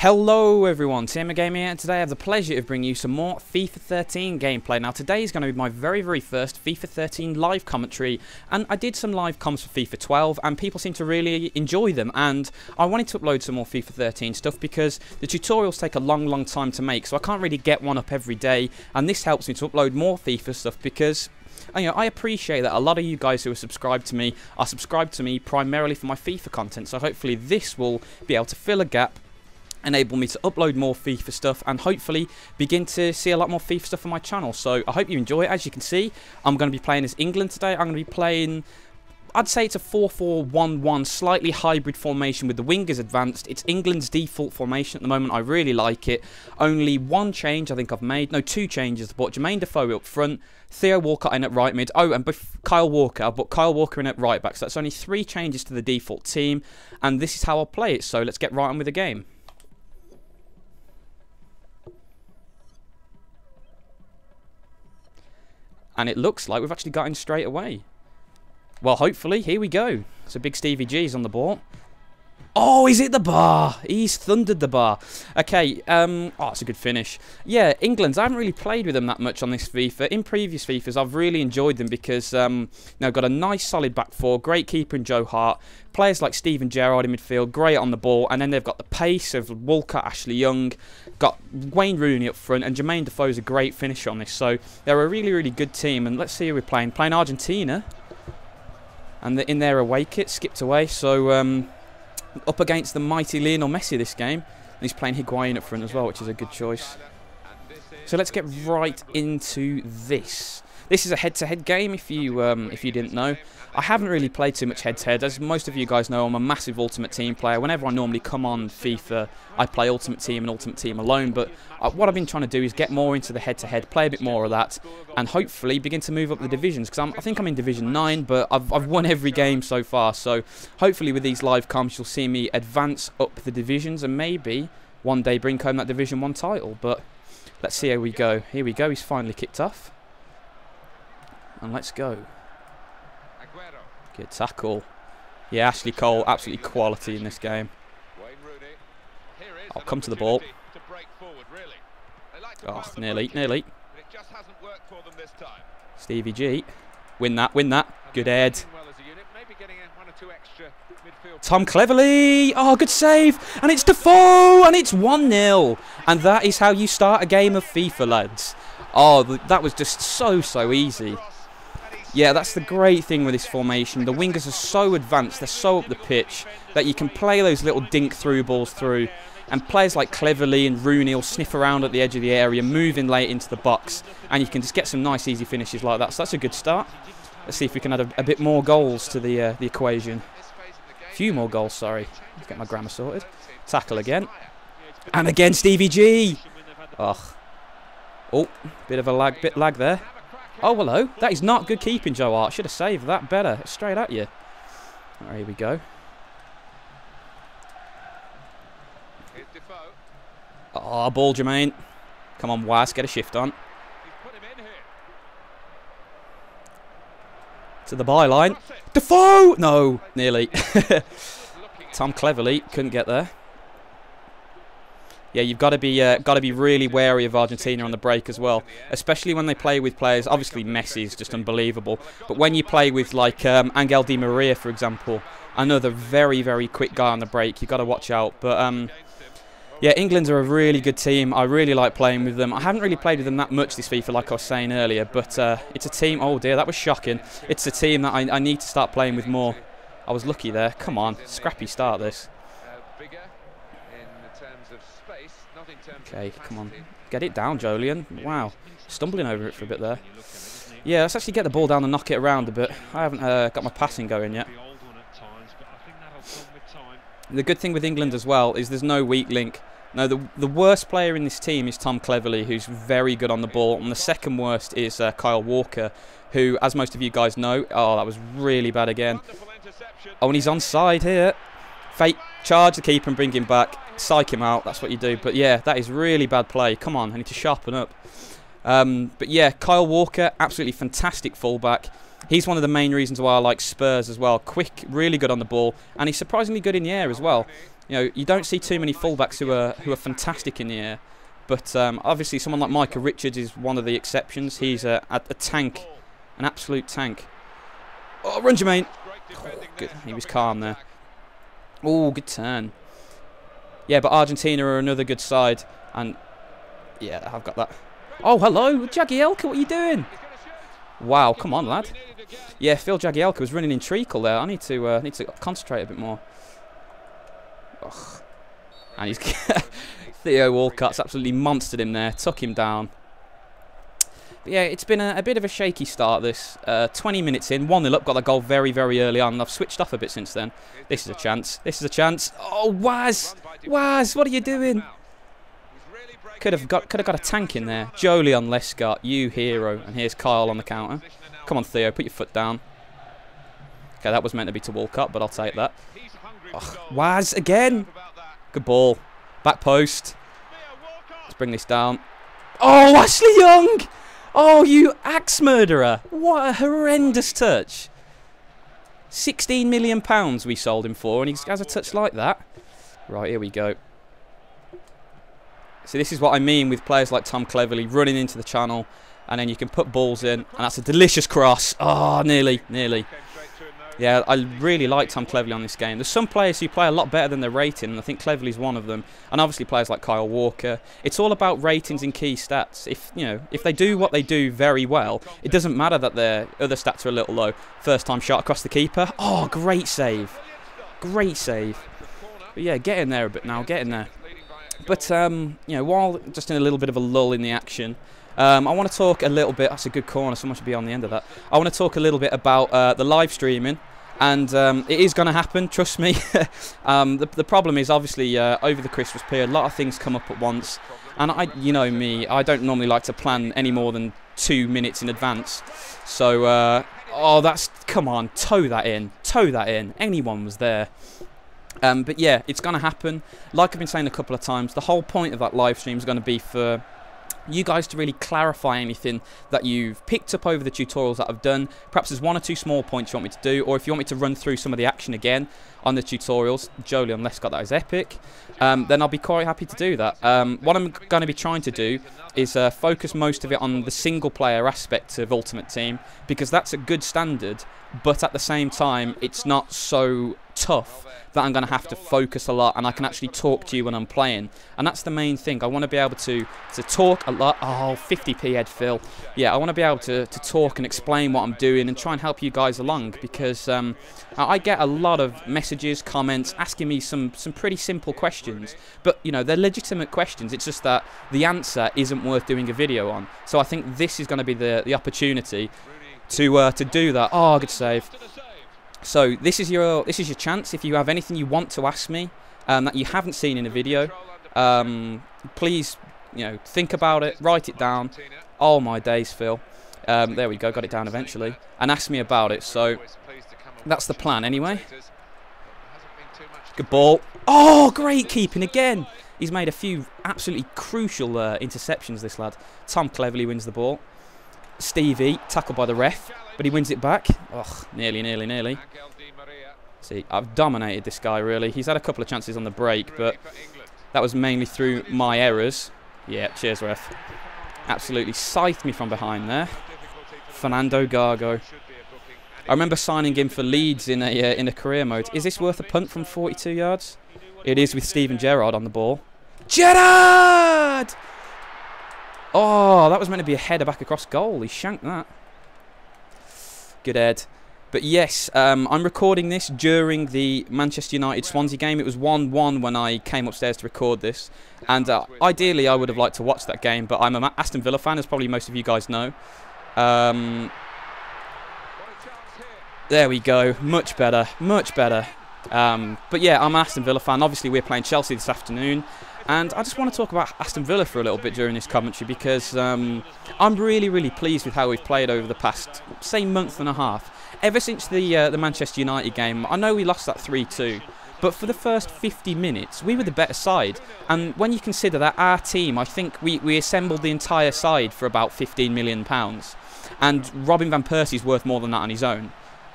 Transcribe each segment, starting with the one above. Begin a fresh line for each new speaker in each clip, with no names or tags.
Hello everyone, TMMgamer here, and today I have the pleasure of bringing you some more FIFA 13 gameplay. Now today is going to be my very first FIFA 13 live commentary, and I did some live comms for FIFA 12 and people seem to really enjoy them, and I wanted to upload some more FIFA 13 stuff because the tutorials take a long time to make, so I can't really get one up every day, and this helps me to upload more FIFA stuff because I appreciate that a lot of you guys who are subscribed to me are subscribed to me primarily for my FIFA content, so hopefully this will be able to fill a gap, enable me to upload more FIFA stuff, and hopefully begin to see a lot more FIFA stuff on my channel. So I hope you enjoy it. As you can see, I'm going to be playing as England today. I'm going to be playing, I'd say it's a 4-4-1-1, slightly hybrid formation with the wingers advanced. It's England's default formation at the moment. I really like it. Only one change I think I've made. No, two changes. I brought Jermaine Defoe up front, Theo Walcott in at right mid. Oh, and Kyle Walker. I brought Kyle Walker in at right back. So that's only 3 changes to the default team. And this is how I'll play it. So let's get right on with the game. And it looks like we've actually got in straight away. Well, hopefully. Here we go. So big Stevie G's on the ball. Oh, he's hit the bar. He's thundered the bar. Okay, oh, it's a good finish. Yeah, England, I haven't really played with them that much on this FIFA. In previous FIFAs, I've really enjoyed them because, got a nice solid back four, great keeper in Joe Hart, players like Steven Gerrard in midfield, great on the ball, and then they've got the pace of Walcott, Ashley Young, got Wayne Rooney up front, and Jermaine Defoe's a great finisher on this. So they're a really good team, and let's see who we're playing. Playing Argentina, and in their away kit, skipped away, so up against the mighty Lionel Messi this game. And he's playing Higuain up front as well, which is a good choice. So let's get right into this. This is a head-to-head game, if you didn't know. I haven't really played too much head-to-head. As most of you guys know, I'm a massive Ultimate Team player. Whenever I normally come on FIFA, I play Ultimate Team and Ultimate Team alone. But what I've been trying to do is get more into the head-to-head, play a bit more of that, and hopefully begin to move up the divisions. Because I think I'm in Division 9, but I've won every game so far. So hopefully with these live comms, you'll see me advance up the divisions and maybe one day bring home that Division 1 title. But let's see how we go. Here we go. He's finally kicked off. And let's go. Good tackle. Yeah, Ashley Cole, absolutely quality in this game. I'll come to the ball. Oh, nearly. Stevie G. Win that. Good head. Tom Cleverley. Oh, good save. And it's Defoe. And it's 1-0. And that is how you start a game of FIFA, lads. Oh, that was just so easy. Yeah, that's the great thing with this formation. The wingers are so advanced, they're so up the pitch, that you can play those little dink-through balls through. And players like Cleverley and Rooney will sniff around at the edge of the area, move in late into the box, and you can just get some nice, easy finishes like that. So that's a good start. Let's see if we can add a bit more goals to the equation. A few more goals, sorry. Let's get my grammar sorted. Tackle again. And again, Stevie G. Ugh. Oh, bit of a lag there. Oh, hello. That is not good keeping, Joe Hart. Should have saved that better. Straight at you. All right, here we go. Oh, ball, Jermaine. Come on, Waz. Get a shift on. To the byline. Defoe! No, nearly. Tom Cleverley couldn't get there. Yeah, you've got to be really wary of Argentina on the break as well, especially when they play with players. Obviously, Messi is just unbelievable, but when you play with like Angel Di Maria, for example, another very quick guy on the break, you've got to watch out. But yeah, England are a really good team. I really like playing with them. I haven't really played with them that much this FIFA, like I was saying earlier, but it's a team. Oh dear, that was shocking. It's a team that I need to start playing with more. I was lucky there. Come on, scrappy start this. Okay, come on. Get it down, Jolien. Wow. Stumbling over it for a bit there. Yeah, let's actually get the ball down and knock it around a bit. I haven't got my passing going yet. The good thing with England as well is there's no weak link. No, the worst player in this team is Tom Cleverley, who's very good on the ball. And the second worst is Kyle Walker, who, as most of you guys know... Oh, that was really bad again. Oh, and he's onside here. Fake charge the keeper and bring him back. Psych him out, that's what you do. But yeah, that is really bad play. Come on, I need to sharpen up. But yeah, Kyle Walker, absolutely fantastic fullback. He's one of the main reasons why I like Spurs as well. Quick, really good on the ball, and he's surprisingly good in the air as well. You know, you don't see too many fullbacks who are fantastic in the air. But obviously someone like Micah Richards is one of the exceptions. He's a tank, an absolute tank. Oh, run Jermaine. Oh, good. He was calm there. Oh, good turn. Yeah, but Argentina are another good side. And, yeah, I've got that. Oh, hello, Jagielka, what are you doing? Wow, come on, lad. Yeah, Phil Jagielka was running in treacle there. I need to concentrate a bit more. Ugh. And he's Theo Walcott's absolutely monstered him there, took him down. But yeah, it's been a bit of a shaky start this. 20 minutes in, 1-0 up, got that goal very, very early on, and I've switched off a bit since then. This is a chance, this is a chance. Oh, Waz, what are you doing? Could have got a tank in there. Jolion Lescott, you hero. And here's Kyle on the counter. Come on, Theo, put your foot down. Okay, that was meant to be to Walcott, but I'll take that. Oh, Waz again. Good ball. Back post. Let's bring this down. Oh, Ashley Young! Oh, you axe murderer. What a horrendous touch. £16 million we sold him for, and he has a touch like that. Right, here we go. So this is what I mean with players like Tom Cleverley running into the channel, and then you can put balls in, and that's a delicious cross. Oh, nearly. Yeah, I really like Tom Cleverley on this game. There's some players who play a lot better than their rating, and I think Cleverley's one of them. And obviously players like Kyle Walker. It's all about ratings and key stats. If they do what they do very well, it doesn't matter that their other stats are a little low. First time shot across the keeper. Oh, great save. Great save. But yeah, get in there a bit now, get in there. But, while just in a little bit of a lull in the action, I want to talk a little bit. That's a good corner. Someone should be on the end of that. I want to talk a little bit about the live streaming, and it is going to happen. Trust me. The problem is obviously over the Christmas period, a lot of things come up at once, and you know me, I don't normally like to plan any more than 2 minutes in advance. So, come on, toe that in. Anyone was there. But yeah, it's going to happen. Like I've been saying a couple of times, the whole point of that live stream is going to be for you guys to really clarify anything that you've picked up over the tutorials that I've done. Perhaps there's 1 or 2 small points you want me to do, or if you want me to run through some of the action again on the tutorials, Jolion Lescott, that is epic, then I'll be quite happy to do that. What I'm going to be trying to do is focus most of it on the single player aspect of Ultimate Team, because that's a good standard, but at the same time it's not so tough that I'm going to have to focus a lot, and I can actually talk to you when I'm playing, and that's the main thing. I want to be able to talk a lot. Oh, 50p head Phil. Yeah, I want to be able to talk and explain what I'm doing and try and help you guys along, because I get a lot of messages, comments asking me some pretty simple questions, but you know, they're legitimate questions. It's just that the answer isn't worth doing a video on. So I think this is going to be the opportunity to do that. Oh, good save. So this is your chance. If you have anything you want to ask me that you haven't seen in a video, please, think about it, write it down. Oh my days, Phil. There we go, got it down eventually, and ask me about it. So that's the plan anyway. Good ball. Oh, great keeping again. He's made a few absolutely crucial interceptions, this lad. Tom Cleverley wins the ball. Stevie, tackled by the ref, but he wins it back. Ugh, nearly. See, I've dominated this guy, really. He's had a couple of chances on the break, but that was mainly through my errors. Yeah, cheers, ref. Absolutely scythed me from behind there. Fernando Gago. I remember signing him for Leeds in a career mode. Is this worth a punt from 42 yards? It is, with Steven Gerrard on the ball. Gerrard! Oh, that was meant to be a header back across goal. He shanked that. Good head. But yes, I'm recording this during the Manchester United-Swansea game. It was 1-1 when I came upstairs to record this. And ideally, I would have liked to watch that game, but I'm an Aston Villa fan, as probably most of you guys know. There we go. Much better. But yeah, I'm an Aston Villa fan. Obviously, we're playing Chelsea this afternoon. And I just want to talk about Aston Villa for a little bit during this commentary, because I'm really pleased with how we've played over the past, say, month and a half. Ever since the Manchester United game, I know we lost that 3-2, but for the first 50 minutes, we were the better side. And when you consider that our team, I think we assembled the entire side for about £15 million. And Robin van Persie's worth more than that on his own.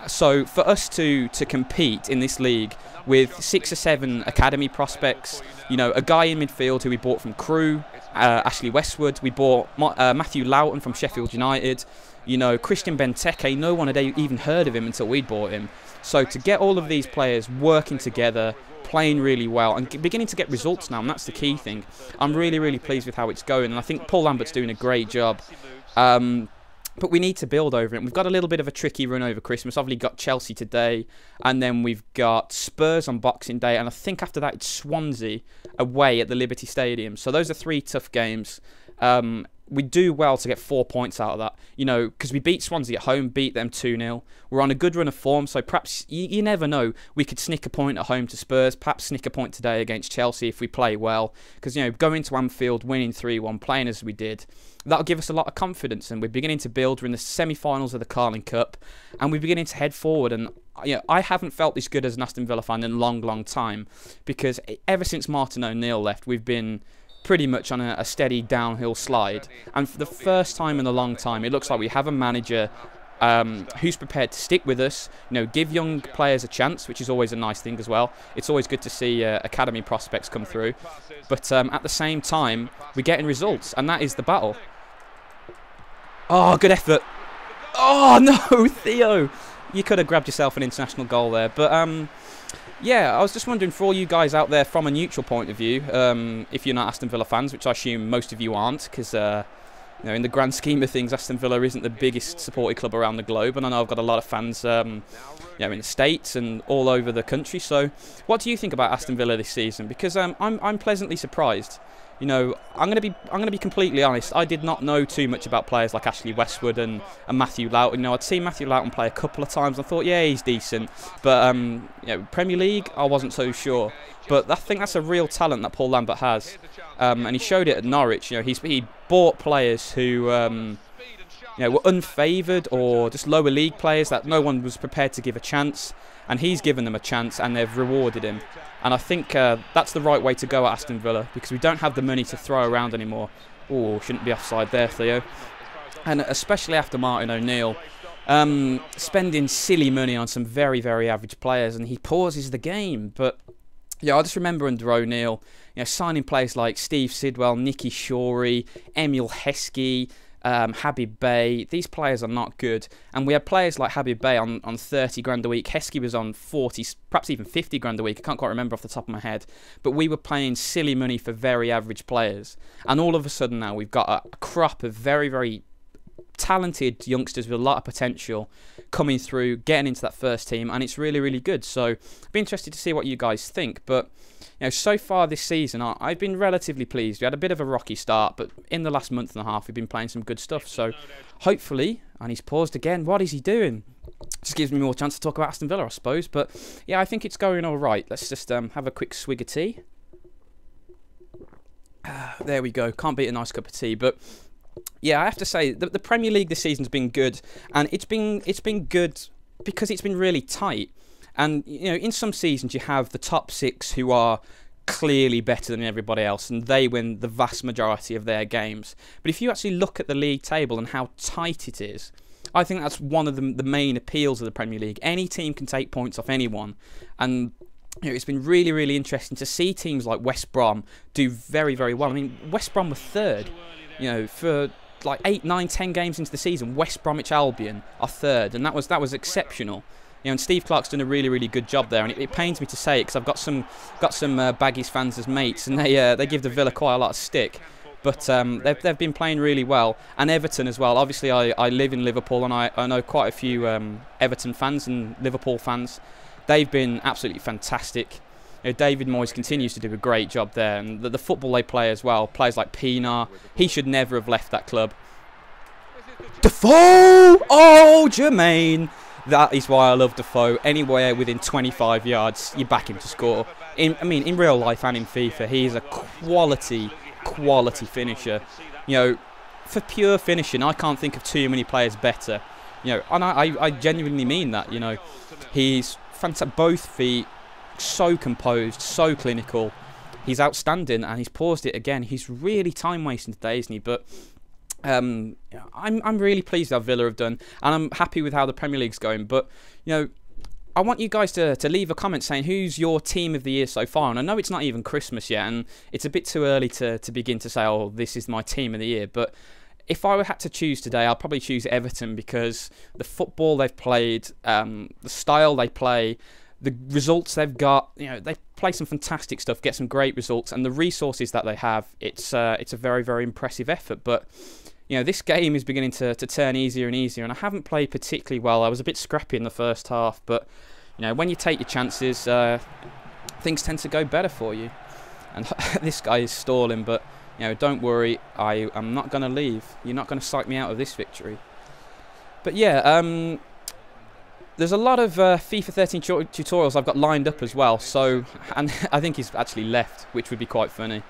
So for us to compete in this league with 6 or 7 academy prospects, you know, a guy in midfield who we bought from Crewe, Ashley Westwood, we bought Matthew Loughton from Sheffield United, you know, Christian Benteke, no one had even heard of him until we'd bought him. So to get all of these players working together, playing really well, and beginning to get results now, and that's the key thing, I'm really, really pleased with how it's going, and I think Paul Lambert's doing a great job. But we need to build over it. We've got a little bit of a tricky run over Christmas. Obviously got Chelsea today, and then we've got Spurs on Boxing Day, and I think after that it's Swansea away at the Liberty Stadium. So those are 3 tough games. We do well to get 4 points out of that, you know, because we beat Swansea at home, beat them 2-0. We're on a good run of form, so perhaps, you never know, we could snick a point at home to Spurs, perhaps snick a point today against Chelsea if we play well. Because, you know, going to Anfield, winning 3-1, playing as we did, that'll give us a lot of confidence, and we're beginning to build. We're in the semi-finals of the Carling Cup, and we're beginning to head forward. And, you know, I haven't felt this good as an Aston Villa fan in a long, long time, because ever since Martin O'Neill left, we've been pretty much on a steady downhill slide, and for the first time in a long time it looks like we have a manager who's prepared to stick with us, you know, give young players a chance, which is always a nice thing as well. It's always good to see academy prospects come through, but at the same time we're getting results, and that is the battle. Oh, good effort. Oh no, Theo, you could have grabbed yourself an international goal there. But yeah, I was just wondering, for all you guys out there from a neutral point of view, if you're not Aston Villa fans, which I assume most of you aren't, because you know, in the grand scheme of things, Aston Villa isn't the biggest supported club around the globe, and I know I've got a lot of fans, you know, in the States and all over the country. So, what do you think about Aston Villa this season? Because I'm pleasantly surprised. You know, I'm gonna be completely honest. I did not know too much about players like Ashley Westwood and Matthew Loughton. You know, I'd seen Matthew Loughton play a couple of times. I thought, yeah, he's decent. But you know, Premier League, I wasn't so sure. But I think that's a real talent that Paul Lambert has, and he showed it at Norwich. You know, he bought players who you know, were unfavoured or just lower league players that no one was prepared to give a chance, and he's given them a chance, and they've rewarded him. And I think that's the right way to go at Aston Villa, because we don't have the money to throw around anymore. Oh, shouldn't be offside there, Theo. And especially after Martin O'Neill spending silly money on some very, very average players, and he pauses the game. But yeah, I just remember under O'Neill, you know, signing players like Steve Sidwell, Nicky Shorey, Emil Heskey, Habib Bey. These players are not good, and we had players like Habib Bey on 30 grand a week. Heskey was on 40, perhaps even 50 grand a week. I can't quite remember off the top of my head, but we were paying silly money for very average players, and all of a sudden now we've got a crop of very, very talented youngsters with a lot of potential coming through, getting into that first team, and it's really, really good. So I'd be interested to see what you guys think. But you know, so far this season, I've been relatively pleased. We had a bit of a rocky start, but in the last month and a half, we've been playing some good stuff. So hopefully, and he's paused again. What is he doing? Just gives me more chance to talk about Aston Villa, I suppose. But yeah, I think it's going all right. Let's just have a quick swig of tea. There we go. Can't beat a nice cup of tea. But yeah, I have to say the Premier League this season's been good, and it's been good because it's been really tight. And you know, in some seasons you have the top 6 who are clearly better than everybody else, and they win the vast majority of their games. But if you actually look at the league table and how tight it is, I think that's one of the main appeals of the Premier League. Any team can take points off anyone, and you know, it's been really, really interesting to see teams like West Brom do very, very well. I mean, West Brom were 3rd. You know, for like 8, 9, 10 games into the season, West Bromwich Albion are 3rd, and that was exceptional. You know, and Steve Clarke's done a really, really good job there, and it pains me to say it because I've got some Baggies fans as mates, and they give the Villa quite a lot of stick. But they've been playing really well, and Everton as well. Obviously, I live in Liverpool, and I know quite a few Everton fans and Liverpool fans. They've been absolutely fantastic. You know, David Moyes continues to do a great job there, and the football they play as well. Players like Pienaar, he should never have left that club. Defoe! Oh, Jermaine! That is why I love Defoe. Anywhere within 25 yards, you back him to score. I mean, in real life and in FIFA, he is a quality finisher. You know, for pure finishing, I can't think of too many players better. You know, and I genuinely mean that. You know, he's fantastic. Both feet, so composed, so clinical. He's outstanding, and he's paused it again. He's really time wasting today, isn't he? But I'm really pleased how Villa have done, and I'm happy with how the Premier League's going. But you know, I want you guys to leave a comment saying who's your team of the year so far. And I know it's not even Christmas yet, and it's a bit too early to begin to say, oh, this is my team of the year. But if I had to choose today, I'll probably choose Everton, because the football they've played, the style they play, the results they've got, you know, they play some fantastic stuff, get some great results, and the resources that they have, it's a very, very impressive effort. But you know, this game is beginning to turn easier and easier, and I haven't played particularly well. I was a bit scrappy in the first half, but you know, when you take your chances, things tend to go better for you. And this guy is stalling, but you know, don't worry, I'm not going to leave. You're not going to psych me out of this victory. But yeah, there's a lot of FIFA 13 tutorials I've got lined up as well. So, and I think he's actually left, which would be quite funny.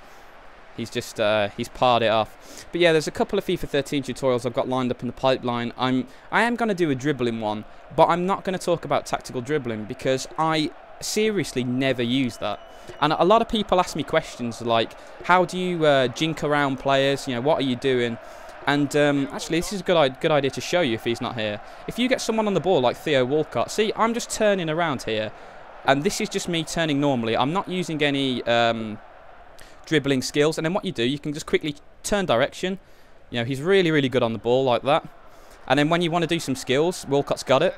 He's just he's parred it off. But yeah, there's a couple of FIFA 13 tutorials I've got lined up in the pipeline. I am going to do a dribbling one, but I'm not going to talk about tactical dribbling, because I seriously never use that. And a lot of people ask me questions like, how do you jink around players? You know, what are you doing? And actually, this is a good idea to show you if he's not here. If you get someone on the ball like Theo Walcott, see, I'm just turning around here, and this is just me turning normally. I'm not using any dribbling skills. And then what you do, you can just quickly turn direction. You know, he's really, really good on the ball like that. And then when you want to do some skills, Walcott's got it.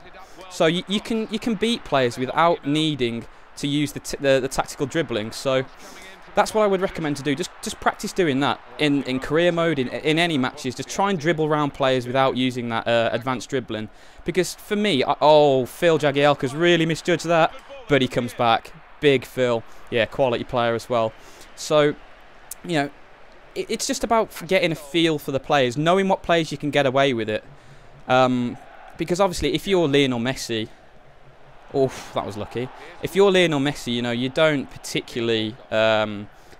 So you can beat players without needing to use the tactical dribbling. So that's what I would recommend to do. Just practice doing that in career mode, in any matches. Just try and dribble around players without using that advanced dribbling. Because for me, oh, Phil Jagielka's really misjudged that, but he comes back. Big Phil, yeah, quality player as well. So, you know, it's just about getting a feel for the players, knowing what players you can get away with it. Because obviously, if you're Lionel Messi, oh, that was lucky. If you're Lionel Messi, you know, you don't particularly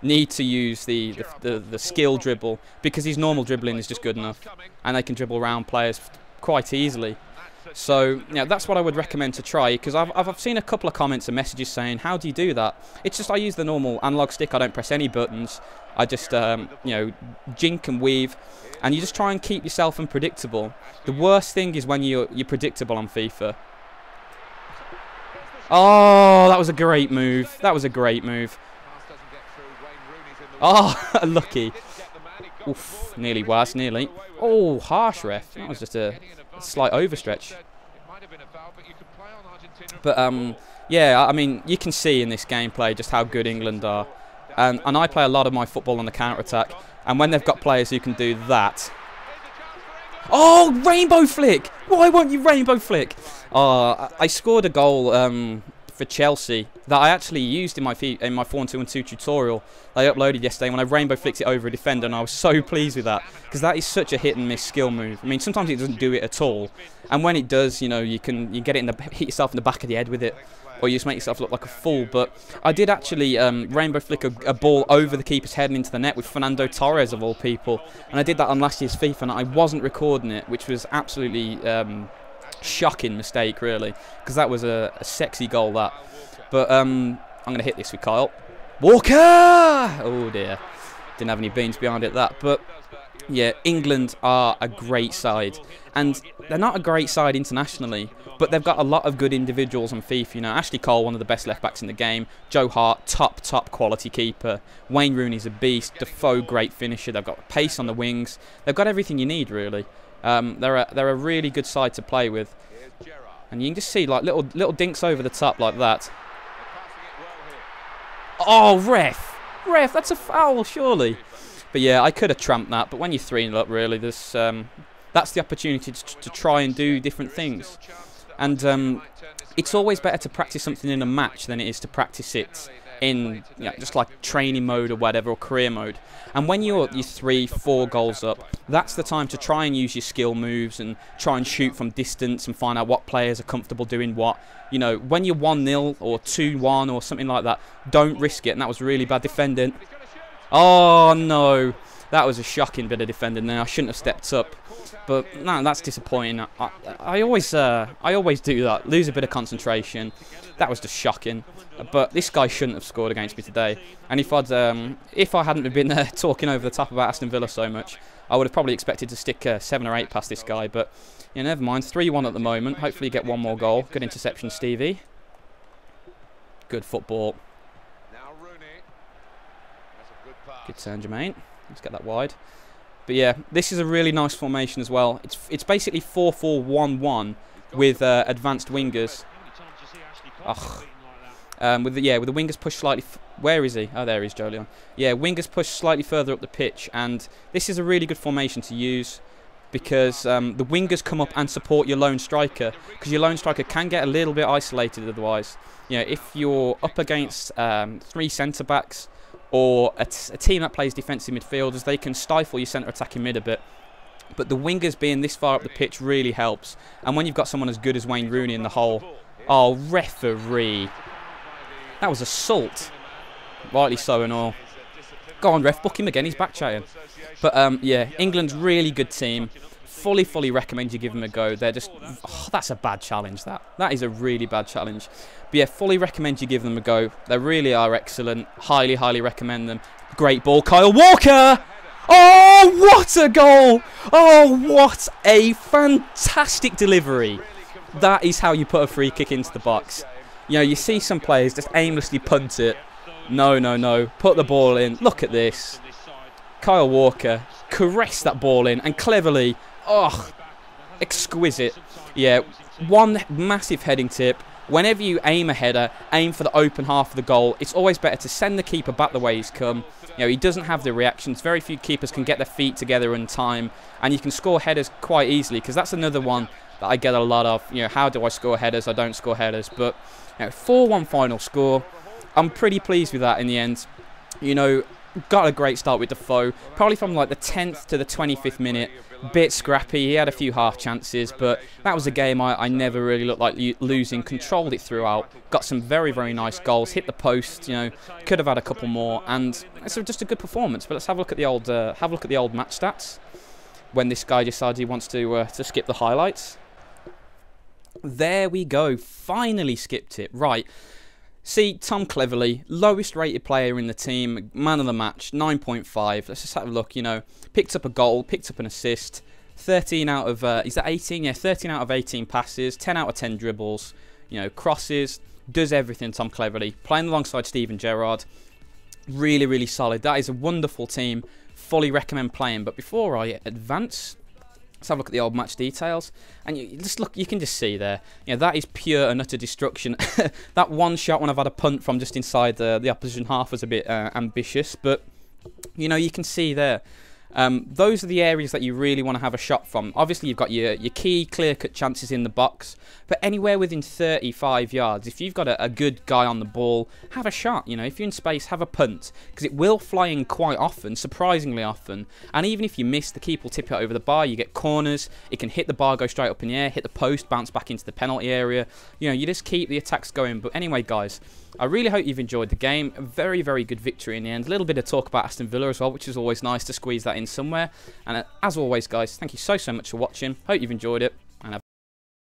need to use the skill dribble, because his normal dribbling is just good enough, and they can dribble around players quite easily. So, yeah, that's what I would recommend to try, because I've seen a couple of comments and messages saying, how do you do that? It's just I use the normal analog stick. I don't press any buttons. I just, you know, jink and weave, and you just try and keep yourself unpredictable. The worst thing is when you're predictable on FIFA. Oh, that was a great move. That was a great move. Oh, lucky. Oof, nearly was, nearly. Oh, harsh ref. That was just a slight overstretch. But yeah, I mean, you can see in this gameplay just how good England are, and I play a lot of my football on the counter-attack, and when they've got players who can do that. Oh, rainbow flick! Why won't you rainbow flick? I scored a goal for Chelsea that I actually used in my 4-2-2 tutorial I uploaded yesterday, when I rainbow flicked it over a defender, and I was so pleased with that, because that is such a hit and miss skill move. I mean, sometimes it doesn't do it at all, and when it does, you know, you get it hit yourself in the back of the head with it, or you just make yourself look like a fool. But I did actually rainbow flick a ball over the keeper's head and into the net with Fernando Torres of all people, and I did that on last year's FIFA, and I wasn't recording it, which was absolutely shocking mistake, really, because that was a sexy goal, that. But I'm going to hit this with Kyle Walker. Oh dear, didn't have any beans behind it, that. But yeah, England are a great side, and they're not a great side internationally, but they've got a lot of good individuals on FIFA. You know, Ashley Cole, one of the best left backs in the game. Joe Hart, top quality keeper. Wayne Rooney's a beast. Defoe, great finisher. They've got pace on the wings. They've got everything you need, really. They're a really good side to play with, and you can just see like little dinks over the top like that. Oh, ref, that's a foul, surely. But yeah, I could have tramped that, but when you're 3-0 up, really, there's that's the opportunity to try and do different things. And it's always better to practice something in a match than it is to practice it in, you know, just like training mode or whatever, or career mode. And when you're 3-4 goals up, that's the time to try and use your skill moves and try and shoot from distance and find out what players are comfortable doing what. You know, when you're 1-0 or 2-1 or something like that, don't risk it. And that was really bad defending. Oh no, That was a shocking bit of defending there. I shouldn't have stepped up. But no, that's disappointing. I always do that. Lose a bit of concentration. That was just shocking. But this guy shouldn't have scored against me today. And if I hadn't been talking over the top about Aston Villa so much, I would have probably expected to stick 7 or 8 past this guy. But yeah, never mind. 3-1 at the moment. Hopefully you get one more goal. Good interception, Stevie. Good football. Good turn, Jermaine. Let's get that wide. But yeah, this is a really nice formation as well. It's basically 4-4-1-1 with advanced wingers. With the wingers pushed slightly. Where is he? Oh, there he is, Jolion. Yeah, wingers pushed slightly further up the pitch, and this is a really good formation to use because the wingers come up and support your lone striker, because your lone striker can get a little bit isolated otherwise. You know, if you're up against 3 centre backs or a team that plays defensive midfielders, they can stifle your centre attacking mid a bit. But the wingers being this far up the pitch really helps. And when you've got someone as good as Wayne Rooney in the hole, oh, referee. That was assault. Rightly so and all. Go on, ref, book him again, he's back chatting. But yeah, England's really good team. Fully recommend you give them a go. They're just, oh, that's a bad challenge, that is a really bad challenge. But yeah, fully recommend you give them a go. They really are excellent. Highly recommend them. Great ball, Kyle Walker. Oh, what a goal. Oh, what a fantastic delivery. That is how you put a free kick into the box. You know, you see some players just aimlessly punt it. No. Put the ball in. Look at this. Kyle Walker caressed that ball in and cleverly. Oh, exquisite. Yeah, one massive heading tip. Whenever you aim a header, aim for the open half of the goal. It's always better to send the keeper back the way he's come. You know, he doesn't have the reactions. Very few keepers can get their feet together in time, and you can score headers quite easily, because that's another one that I get a lot of. You know, how do I score headers? I don't score headers. But you know, 4-1 final score. I'm pretty pleased with that in the end. You know, got a great start with Defoe. Probably from like the 10th to the 25th minute. Bit scrappy. He had a few half chances, but that was a game I never really looked like losing. Controlled it throughout. Got some very nice goals. Hit the post. You know, could have had a couple more, and it's just a good performance. But let's have a look at the old match stats. When this guy decides he wants to skip the highlights. There we go. Finally skipped it. Right. See, Tom Cleverley, lowest rated player in the team, man of the match, 9.5. Let's just have a look, you know. Picked up a goal, picked up an assist. 13 out of, is that 18? Yeah, 13 out of 18 passes, 10 out of 10 dribbles, you know, crosses. Does everything, Tom Cleverley. Playing alongside Steven Gerrard. Really solid. That is a wonderful team. Fully recommend playing. But before I advance, let's have a look at the old match details, and you can just see there, you know, that is pure and utter destruction. That one shot when I've had a punt from just inside the opposition half was a bit ambitious, but you know, you can see there. Those are the areas that you really want to have a shot from. Obviously, you've got your key clear-cut chances in the box, but anywhere within 35 yards, if you've got a good guy on the ball, have a shot. You know, if you're in space, have a punt, because it will fly in quite often, surprisingly often. And even if you miss, the keeper will tip it over the bar. You get corners. It can hit the bar, go straight up in the air, hit the post, bounce back into the penalty area. You know, you just keep the attacks going. But anyway, guys, I really hope you've enjoyed the game. A very good victory in the end. A little bit of talk about Aston Villa as well, which is always nice to squeeze that in somewhere. And as always, guys, thank you so much for watching. Hope you've enjoyed it.